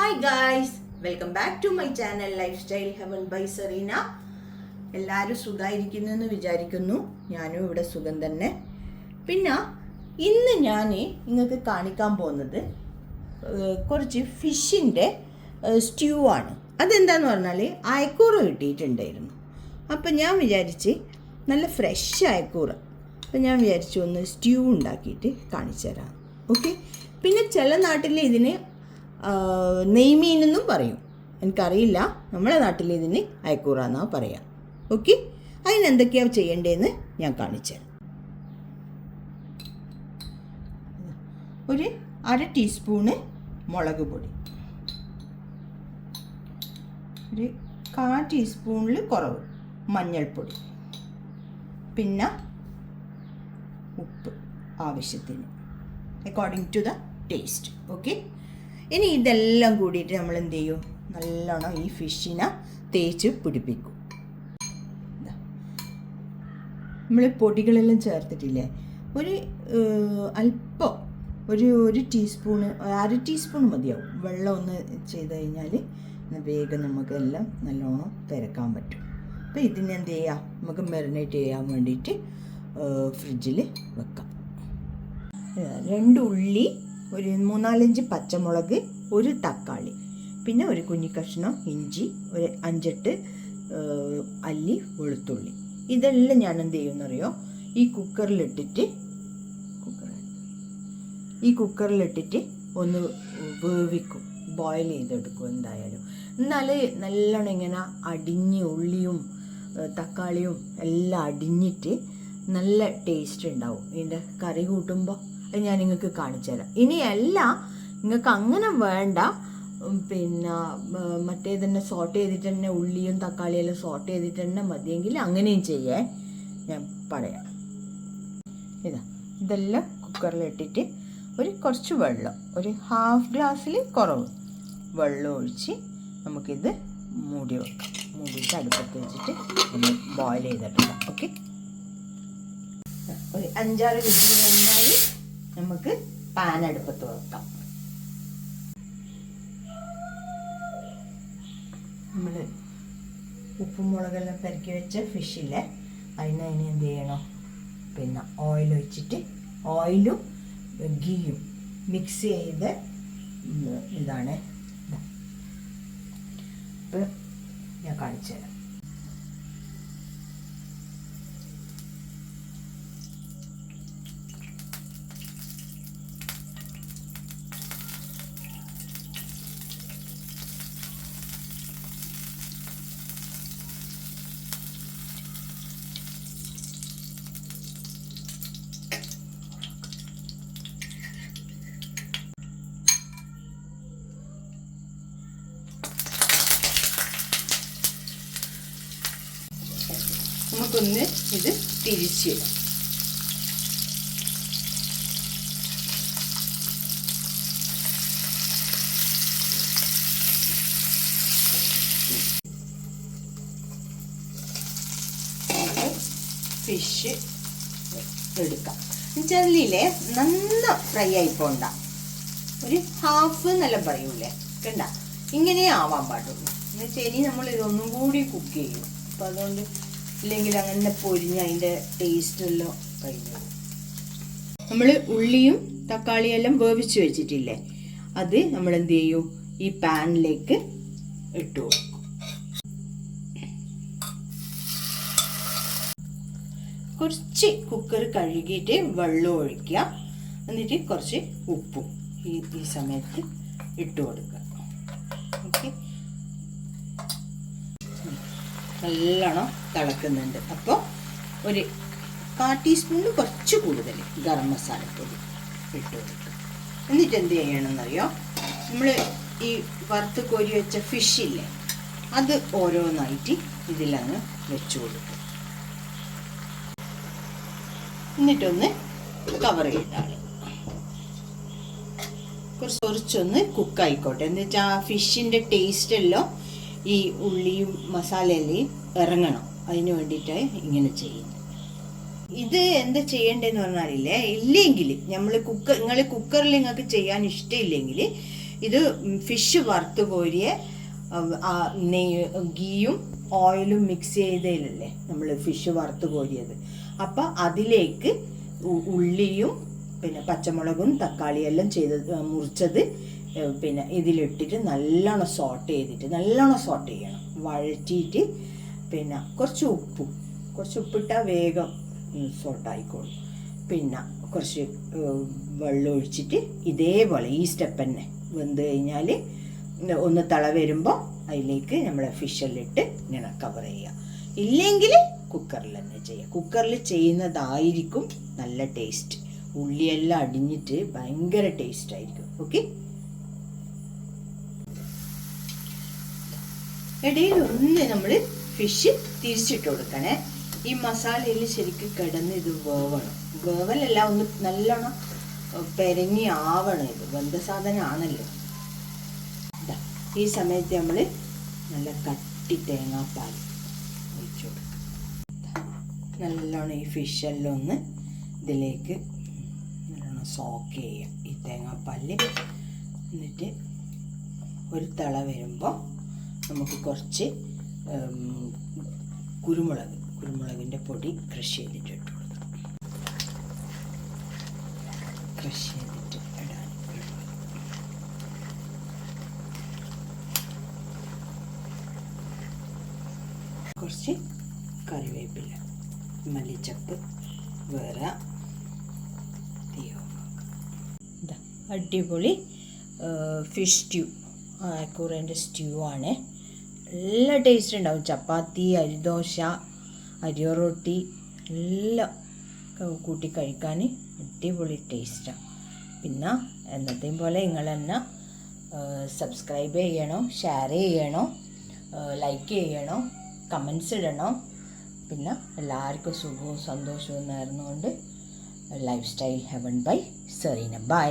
Hi guys, welcome back to my channel lifestyle heaven by Serena. എല്ലാവരും സുഖമായിരിക്കുന്നു എന്ന് വിചാരിക്കുന്നു. ഞാനും ഇവിടെ സുഖം തന്നെ. പിന്നെ ഇന്ന് ഞാൻ നിങ്ങൾക്ക് കാണിക്കാൻ പോകുന്നത് കുറച്ച് ഫിഷിൻ്റെ സ്റ്റ്യൂ ആണ്. അതെന്താന്ന് പറഞ്ഞാൽ അയക്കൂറ കിട്ടിയിട്ടുണ്ടായിരുന്നു. അപ്പം ഞാൻ വിചാരിച്ച് നല്ല ഫ്രഷ് അയക്കൂറ, അപ്പം ഞാൻ വിചാരിച്ചു ഒന്ന് സ്റ്റ്യൂ ഉണ്ടാക്കിയിട്ട് കാണിച്ചു തരാം. ഓക്കെ. പിന്നെ ചില നാട്ടിൽ ഇതിന് നെയ്മീനെന്നും പറയും, എനിക്കറിയില്ല. നമ്മുടെ നാട്ടിൽ ഇതിന് അയക്കൂറ എന്നാണ് പറയാം. ഓക്കെ. അതിനെന്തൊക്കെയാണ് ചെയ്യേണ്ടതെന്ന് ഞാൻ കാണിച്ചു തരാം. ഒരു 1/2 ടീസ്പൂണ് മുളക് പൊടി, ഒരു 1/4 ടീസ്പൂണിൽ കുറവ് മഞ്ഞൾപ്പൊടി, പിന്നെ ഉപ്പ് ആവശ്യത്തിന് according to the taste. Okay. ഇനി ഇതെല്ലാം കൂടിയിട്ട് നമ്മൾ എന്ത് ചെയ്യും, നല്ലോണം ഈ ഫിഷിനെ തേച്ച് പിടിപ്പിക്കും. നമ്മൾ പൊടികളെല്ലാം ചേർത്തിട്ടില്ലേ, ഒരു അല്പം ഒരു ടീസ്പൂണ് 1/2 ടീസ്പൂൺ മതിയാവും വെള്ളം ഒന്ന് ചെയ്ത് കഴിഞ്ഞാൽ വേഗം നമുക്കെല്ലാം നല്ലോണം തിരക്കാൻ പറ്റും. അപ്പോൾ ഇതിനെന്ത് ചെയ്യാം, നമുക്ക് മെറിനേറ്റ് ചെയ്യാൻ വേണ്ടിയിട്ട് ഫ്രിഡ്ജിൽ വെക്കാം. 2 ഉള്ളി, ഒരു 3-4 പച്ചമുളക്, ഒരു തക്കാളി, പിന്നെ ഒരു കുഞ്ഞി കഷ്ണം ഇഞ്ചി, ഒരു 5-8 അല്ലി വെളുത്തുള്ളി. ഇതെല്ലാം ഞാൻ എന്ത് ചെയ്യുമെന്നറിയോ, ഈ കുക്കറിലിട്ടിട്ട് ഒന്ന് വേവിക്കും, ബോയിൽ ചെയ്തെടുക്കും എന്തായാലും. എന്നാൽ നല്ലോണം ഇങ്ങനെ അടിഞ്ഞ് ഉള്ളിയും തക്കാളിയും എല്ലാം അടിഞ്ഞിട്ട് നല്ല ടേസ്റ്റ് ഉണ്ടാവും ഇതിൻ്റെ കറി കൂട്ടുമ്പോൾ. അത് ഞാൻ നിങ്ങൾക്ക് കാണിച്ചു തരാം. ഇനിയല്ല നിങ്ങൾക്ക് അങ്ങനെ വേണ്ട, പിന്നെ മറ്റേ തന്നെ സോട്ട് ചെയ്തിട്ട് തന്നെ ഉള്ളിയും തക്കാളിയെല്ലാം സോട്ട് ചെയ്തിട്ട് തന്നെ മതിയെങ്കിൽ അങ്ങനെയും ചെയ്യാൻ ഞാൻ പറയാം. ഇതെല്ലാം കുക്കറിലിട്ടിട്ട് കുറച്ച് വെള്ളം, ഒരു 1/2 ഗ്ലാസ്സിൽ കുറവ് വെള്ളം ഒഴിച്ച് നമുക്കിത് മൂടി വെക്കാം. മൂടിയിട്ട് അടുപ്പത്ത് വെച്ചിട്ട് ഒന്ന് ബോയിൽ ചെയ്തെടുക്കാം. ഓക്കെ. ഒരു 5-6 വിസിൽ കഴിഞ്ഞാൽ നമുക്ക് പാൻ അടുപ്പത്ത് വെക്കാം. നമ്മൾ ഉപ്പും മുളകെല്ലാം പെരക്കി വെച്ച ഫിഷില്ലേ, അതിന് എന്ത് ചെയ്യണം, പിന്നെ ഓയിൽ ഒഴിച്ചിട്ട് ഓയിലും ഗീയും മിക്സ് ചെയ്ത് ഇതാണ്. ഇപ്പം ഞാൻ കാണിച്ചു തരാം. നമുക്കൊന്ന് ഇത് തിരിച്ചിടാം. ഫിഷ് എടുക്കാം. ചെല്ലില്ലേ നന്ന ഫ്രൈ ആയി പോണ്ട, ഒരു ഹാഫ് എന്നെല്ലാം പറയൂലേ, കണ്ട ഇങ്ങനെ ആവാൻ പാടുള്ളൂ. എന്നുവെച്ചാൽ ഇനി നമ്മൾ ഇതൊന്നും കൂടി കുക്ക് ചെയ്യും. അപ്പം അതുകൊണ്ട് ഇല്ലെങ്കിൽ അങ്ങനെ പൊരിഞ്ഞ് അതിൻ്റെ ടേസ്റ്റെല്ലാം കഴിഞ്ഞു. നമ്മൾ ഉള്ളിയും തക്കാളിയെല്ലാം വേവിച്ച് വെച്ചിട്ടില്ലേ, അത് നമ്മൾ എന്ത് ചെയ്യും, ഈ പാനിലേക്ക് ഇട്ടു കൊടുക്കും. കുറച്ച് കുക്കർ കഴുകിയിട്ട് വെള്ളം ഒഴിക്കുക, എന്നിട്ട് കുറച്ച് ഉപ്പും ഈ സമയത്ത് ഇട്ട് കൊടുക്കുക. ഓക്കെ. നല്ലോണം തിളക്കുന്നുണ്ട്. അപ്പോൾ ഒരു 1/4 ടീസ്പൂണിന് കുറച്ച് കൂടുതൽ ഗരം മസാലപ്പൊടി ഇട്ട് കൊടുക്കുക. എന്നിട്ട് എന്ത് ചെയ്യണമെന്നറിയോ, നമ്മൾ ഈ വറുത്ത് കോരി വെച്ച ഫിഷില്ലേ, അത് ഓരോന്നായിട്ട് ഇതിലങ്ങ് വെച്ച് കൊടുക്കുക. എന്നിട്ടൊന്ന് കവർ ചെയ്താൽ കുറച്ചൊന്ന് കുക്കായിക്കോട്ടെ. എന്നിട്ട് ആ ഫിഷിൻ്റെ ടേസ്റ്റെല്ലാം ഈ ഉള്ളിയും മസാലയെല്ലാം ഇറങ്ങണം. അതിന് വേണ്ടിയിട്ടാണ് ഇങ്ങനെ ചെയ്യുന്നത്. ഇത് എന്താ ചെയ്യേണ്ടതെന്ന് പറഞ്ഞാലില്ലേ, ഇല്ലെങ്കിൽ നിങ്ങൾ കുക്കറിൽ നിങ്ങൾക്ക് ചെയ്യാൻ ഇഷ്ടമില്ലെങ്കിൽ ഇത് ഫിഷ് വറുത്ത് കോരിയ ഗീയും ഓയിലും മിക്സ് ചെയ്തതിലല്ലേ നമ്മൾ ഫിഷ് വറുത്ത് കോരിയത്. അപ്പം അതിലേക്ക് ഉള്ളിയും പിന്നെ പച്ചമുളകും തക്കാളിയെല്ലാം മുറിച്ചത് പിന്നെ ഇതിലിട്ടിട്ട് നല്ലോണം സോട്ട് ചെയ്യണം. വഴറ്റിയിട്ട് പിന്നെ കുറച്ച് ഉപ്പിട്ടാൽ വേഗം സോട്ടായിക്കോളും. പിന്നെ കുറച്ച് വെള്ളം ഒഴിച്ചിട്ട് ഇതേപോലെ ഈ സ്റ്റെപ്പ് തന്നെ വെന്ത് കഴിഞ്ഞാൽ ഒന്ന് തിള വരുമ്പോൾ അതിലേക്ക് നമ്മളെ ഫിഷെല്ലിട്ട് ഇങ്ങനെ കവർ ചെയ്യുക. ഇല്ലെങ്കിൽ കുക്കറിൽ തന്നെ ചെയ്യുക. കുക്കറിൽ ചെയ്യുന്നതായിരിക്കും നല്ല ടേസ്റ്റ്. ഉള്ളിയെല്ലാം അടിഞ്ഞിട്ട് ഭയങ്കര ടേസ്റ്റ് ആയിരിക്കും. ഓക്കെ, ഇടയിൽ ഒന്ന് നമ്മൾ ഫിഷ് തിരിച്ചിട്ട് കൊടുക്കണേ. ഈ മസാലയിൽ ശരിക്കും കിടന്ന് ഇത് വേവലല്ല, ഒന്ന് നല്ലോണം പെരങ്ങി ആവണം. ഇത് വെന്ത സാധനമാണല്ലോ. ഈ സമയത്ത് നമ്മൾ നല്ല കട്ടി തേങ്ങാപ്പാൽ ഒഴിച്ചു കൊടുക്കുക. നല്ലോണം ഈ ഫിഷെല്ലാം ഒന്ന് ഇതിലേക്ക് നല്ലോണം സോക്ക് ചെയ്യുക ഈ തേങ്ങാപ്പാലിൽ. എന്നിട്ട് ഒരു തിള വരുമ്പോൾ നമുക്ക് കുറച്ച് കുരുമുളകിൻ്റെ പൊടി ക്രഷ് ചെയ്തിട്ട് ഇട്ട് കൊടുക്കാം. ക്രഷ് ചെയ്തിട്ട് ഇടാൻ കുറച്ച് കറിവേപ്പില, മല്ലിച്ചപ്പ്, വേറെ അടിപൊളി ഫിഷ് സ്റ്റ്യൂ, അയക്കൂറേൻ്റെ സ്റ്റ്യൂ ആണ്. നല്ല ടേസ്റ്റ് ഉണ്ടാവും. ചപ്പാത്തി, അരിദോശ, അരിയോ റൊട്ടി എല്ലാം കൂട്ടി കഴിക്കാൻ അടിപൊളി ടേസ്റ്റാണ്. പിന്നെ എന്നത്തെയും പോലെ നിങ്ങൾ തന്നെ സബ്സ്ക്രൈബ് ചെയ്യണം, ഷെയർ ചെയ്യണം, ലൈക്ക് ചെയ്യണം, കമൻസ് ഇടണം. പിന്നെ എല്ലാവർക്കും സുഖവും സന്തോഷവും നേർന്നുകൊണ്ട് lifestyle heaven by Serena. By.